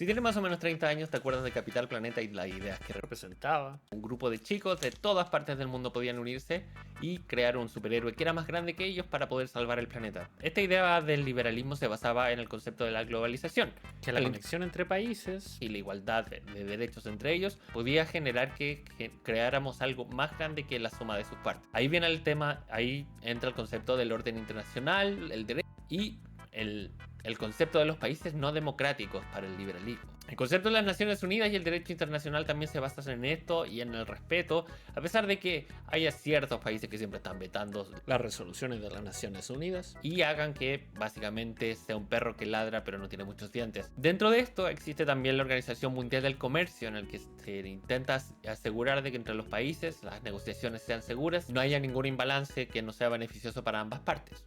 Si tienes más o menos 30 años, te acuerdas de Capital Planeta y las ideas que representaba. Un grupo de chicos de todas partes del mundo podían unirse y crear un superhéroe que era más grande que ellos para poder salvar el planeta. Esta idea del liberalismo se basaba en el concepto de la globalización, Que la conexión entre países y la igualdad de derechos entre ellos podía generar que creáramos algo más grande que la suma de sus partes. Ahí viene el tema, ahí entra el concepto del orden internacional, el derecho y el concepto de los países no democráticos para el liberalismo. El concepto de las Naciones Unidas y el derecho internacional también se basan en esto y en el respeto, a pesar de que haya ciertos países que siempre están vetando las resoluciones de las Naciones Unidas y hagan que básicamente sea un perro que ladra pero no tiene muchos dientes. Dentro de esto existe también la Organización Mundial del Comercio, en el que se intenta asegurar de que entre los países las negociaciones sean seguras, no haya ningún imbalance que no sea beneficioso para ambas partes.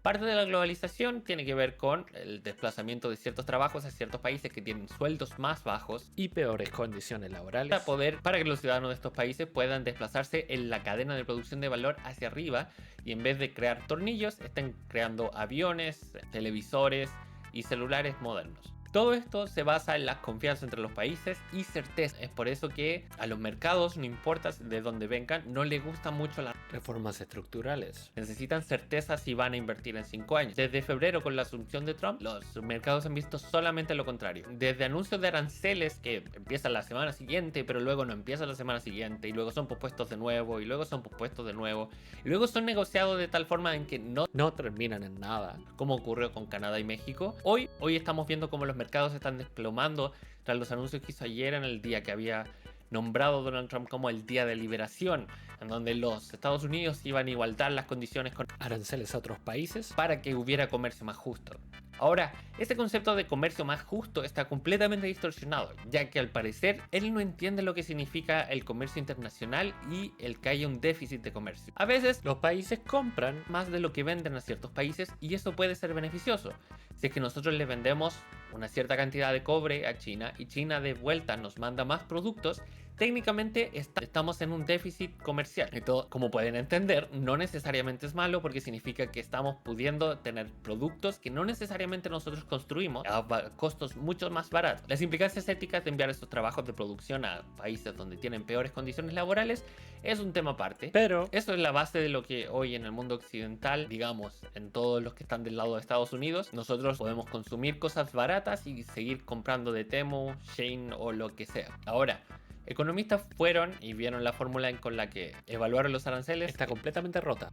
Parte de la globalización tiene que ver con el desplazamiento de ciertos trabajos a ciertos países que tienen sueldos más bajos y peores condiciones laborales para que los ciudadanos de estos países puedan desplazarse en la cadena de producción de valor hacia arriba y en vez de crear tornillos estén creando aviones, televisores y celulares modernos. Todo esto se basa en la confianza entre los países y certeza. Es por eso que a los mercados, no importa de dónde vengan, no les gustan mucho las reformas estructurales. Necesitan certeza si van a invertir en 5 años. Desde febrero, con la asunción de Trump, los mercados han visto solamente lo contrario. Desde anuncios de aranceles que empiezan la semana siguiente, pero luego no empiezan la semana siguiente, y luego son pospuestos de nuevo, y luego son pospuestos de nuevo, y luego son negociados de tal forma en que no terminan en nada, como ocurrió con Canadá y México. Hoy estamos viendo cómo los mercados se están desplomando tras los anuncios que hizo ayer en el día que había nombrado Donald Trump como el día de liberación, en donde los Estados Unidos iban a igualar las condiciones con aranceles a otros países para que hubiera comercio más justo. Ahora, este concepto de comercio más justo está completamente distorsionado, ya que al parecer él no entiende lo que significa el comercio internacional y el que haya un déficit de comercio. A veces los países compran más de lo que venden a ciertos países y eso puede ser beneficioso. Si es que nosotros le vendemos una cierta cantidad de cobre a China y China de vuelta nos manda más productos, técnicamente estamos en un déficit comercial. Esto, como pueden entender, no necesariamente es malo porque significa que estamos pudiendo tener productos que no necesariamente nosotros construimos a costos mucho más baratos. Las implicancias éticas de enviar estos trabajos de producción a países donde tienen peores condiciones laborales es un tema aparte, pero eso es la base de lo que hoy en el mundo occidental, digamos, en todos los que están del lado de Estados Unidos, nosotros podemos consumir cosas baratas y seguir comprando de Temu, Shein o lo que sea. Ahora, economistas fueron y vieron la fórmula con la que evaluaron los aranceles. Está completamente rota.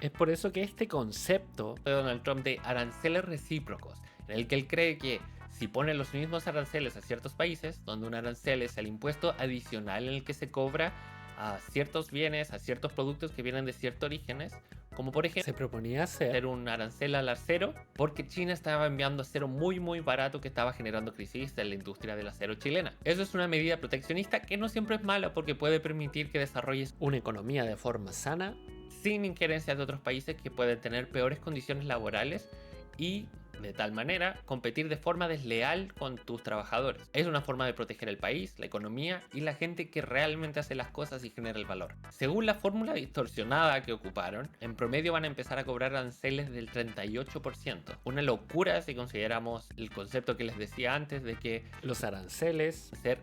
Es por eso que este concepto de Donald Trump de aranceles recíprocos, en el que él cree que si pone los mismos aranceles a ciertos países, donde un arancel es el impuesto adicional en el que se cobra a ciertos bienes, a ciertos productos que vienen de ciertos orígenes, como por ejemplo se proponía hacer un arancel al acero, porque China estaba enviando acero muy barato que estaba generando crisis en la industria del acero chilena. Eso es una medida proteccionista que no siempre es mala porque puede permitir que desarrolles una economía de forma sana, sin injerencias de otros países que pueden tener peores condiciones laborales y de tal manera competir de forma desleal con tus trabajadores. Es una forma de proteger el país, la economía y la gente que realmente hace las cosas y genera el valor. Según la fórmula distorsionada que ocuparon, en promedio van a empezar a cobrar aranceles del 38%. Una locura si consideramos el concepto que les decía antes de que los aranceles ser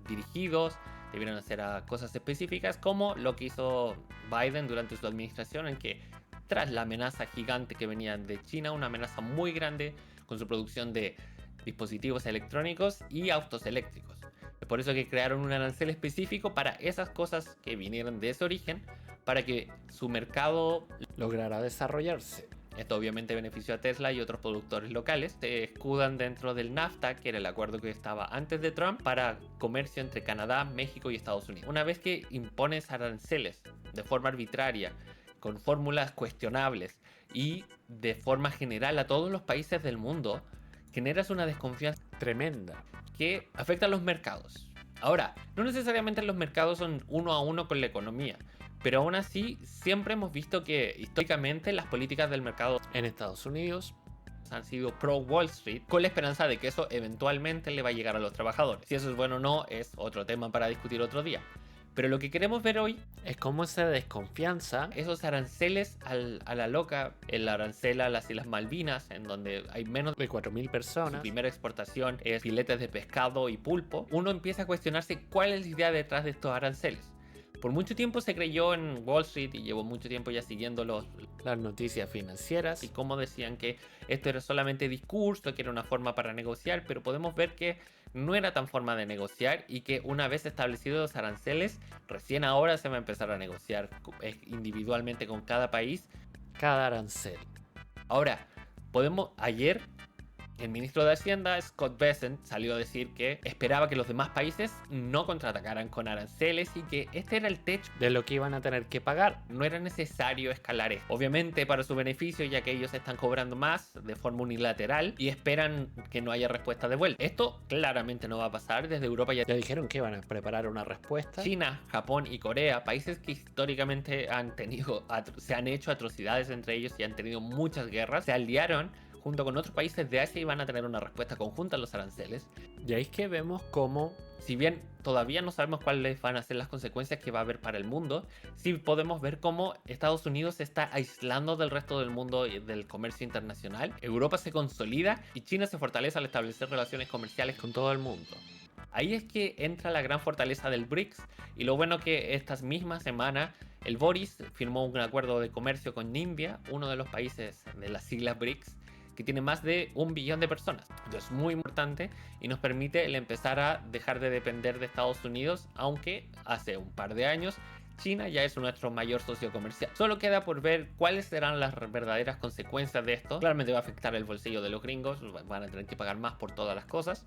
dirigidos debieron hacer a cosas específicas, como lo que hizo Biden durante su administración, en que tras la amenaza gigante que venía de China, una amenaza muy grande con su producción de dispositivos electrónicos y autos eléctricos. Es por eso que crearon un arancel específico para esas cosas que vinieron de ese origen, para que su mercado lograra desarrollarse. Esto obviamente benefició a Tesla y otros productores locales. Se escudan dentro del NAFTA, que era el acuerdo que estaba antes de Trump, para comercio entre Canadá, México y Estados Unidos. Una vez que impones aranceles de forma arbitraria, con fórmulas cuestionables y de forma general a todos los países del mundo, generas una desconfianza tremenda que afecta a los mercados. Ahora, no necesariamente los mercados son uno a uno con la economía, pero aún así siempre hemos visto que históricamente las políticas del mercado en Estados Unidos han sido pro Wall Street, con la esperanza de que eso eventualmente le va a llegar a los trabajadores. Si eso es bueno o no es otro tema para discutir otro día. Pero lo que queremos ver hoy, Es como esa desconfianza. esos aranceles a la loca, el arancel a las Islas Malvinas, en donde hay menos De 4.000 su personas. primera exportación es filetes de pescado y pulpo, uno empieza a cuestionarse cuál es la idea detrás de estos aranceles. Por mucho tiempo se creyó en Wall Street y llevo mucho tiempo ya siguiendo Las noticias financieras. y cómo decían que esto era solamente discurso, que era una forma para negociar, pero podemos ver que no era tan forma de negociar y que una vez establecidos los aranceles, recién ahora se va a empezar a negociar individualmente con cada país. Cada arancel. Ahora, ayer el ministro de Hacienda, Scott Bessent, salió a decir que esperaba que los demás países no contraatacaran con aranceles y que este era el techo. De lo que iban a tener que pagar. No era necesario escalar esto. Obviamente para su beneficio, ya que ellos están cobrando más de forma unilateral y esperan que no haya respuesta de vuelta. Esto claramente no va a pasar. Desde Europa ya Ya dijeron que iban a preparar una respuesta. China, Japón y Corea, países que históricamente se han hecho atrocidades entre ellos y han tenido muchas guerras, se aliaron junto con otros países de Asia y van a tener una respuesta conjunta a los aranceles. Y ahí es que vemos cómo Si bien todavía no sabemos cuáles van a ser las consecuencias que va a haber para el mundo, sí podemos ver cómo Estados Unidos se está aislando del resto del mundo y del comercio internacional, Europa se consolida y China se fortalece al establecer relaciones comerciales con todo el mundo. Ahí es que entra la gran fortaleza del BRICS y lo bueno que estas mismas semanas el Boris firmó un acuerdo de comercio con India, uno de los países de las siglas BRICS, que tiene más de 1 billón de personas. Esto es muy importante y nos permite el empezar a dejar de depender de Estados Unidos, aunque hace un par de años China ya es nuestro mayor socio comercial. Solo queda por ver cuáles serán las verdaderas consecuencias de esto. Claramente va a afectar el bolsillo de los gringos, van a tener que pagar más por todas las cosas.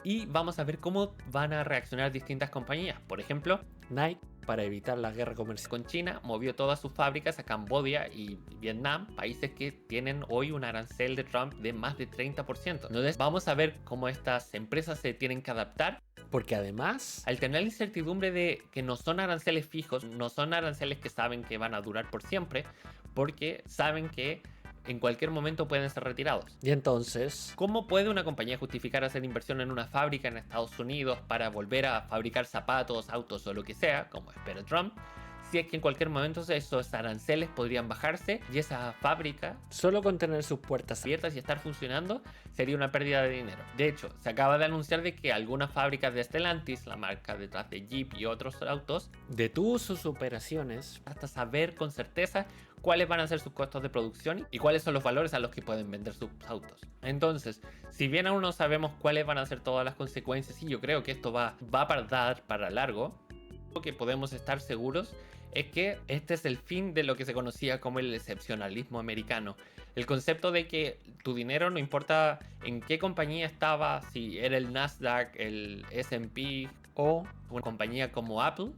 Y vamos a ver cómo van a reaccionar distintas compañías. Por ejemplo, Nike, para evitar la guerra comercial con China, movió todas sus fábricas a Camboya y Vietnam, países que tienen hoy un arancel de Trump de más de 30%. Entonces vamos a ver cómo estas empresas se tienen que adaptar. porque además Al tener la incertidumbre de que no son aranceles fijos, no son aranceles que saben que van a durar por siempre, porque saben que en cualquier momento pueden ser retirados. y entonces ¿Cómo puede una compañía justificar hacer inversión en una fábrica en Estados Unidos para volver a fabricar zapatos, autos o lo que sea, como espera Trump, si es que en cualquier momento esos aranceles podrían bajarse y esa fábrica solo con tener sus puertas abiertas y estar funcionando sería una pérdida de dinero? De hecho, se acaba de anunciar de que algunas fábricas de Stellantis, la marca detrás de Jeep y otros autos, detuvo sus operaciones hasta saber con certeza cuáles van a ser sus costos de producción y cuáles son los valores a los que pueden vender sus autos. Entonces, si bien aún no sabemos cuáles van a ser todas las consecuencias, y yo creo que esto va a dar para largo, lo que podemos estar seguros es que este es el fin de lo que se conocía como el excepcionalismo americano. El concepto de que tu dinero, no importa en qué compañía estaba, si era el Nasdaq, el S&P o una compañía como Apple,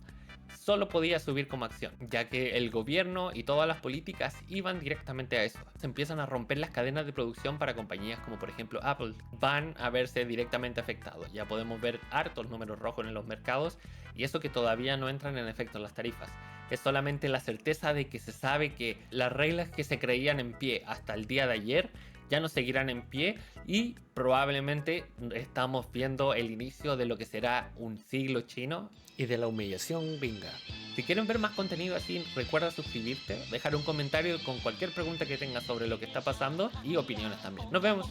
solo podía subir como acción, ya que el gobierno y todas las políticas iban directamente a eso. Se empiezan a romper las cadenas de producción para compañías como por ejemplo Apple. Van a verse directamente afectados. Ya podemos ver hartos números rojos en los mercados y eso que todavía no entran en efecto las tarifas. Es solamente la certeza de que se sabe que las reglas que se creían en pie hasta el día de ayer ya no seguirán en pie y probablemente estamos viendo el inicio de lo que será un siglo chino. y de la humillación vinga. Si quieren ver más contenido así, recuerda suscribirte, dejar un comentario con cualquier pregunta que tengas sobre lo que está pasando y opiniones también. Nos vemos.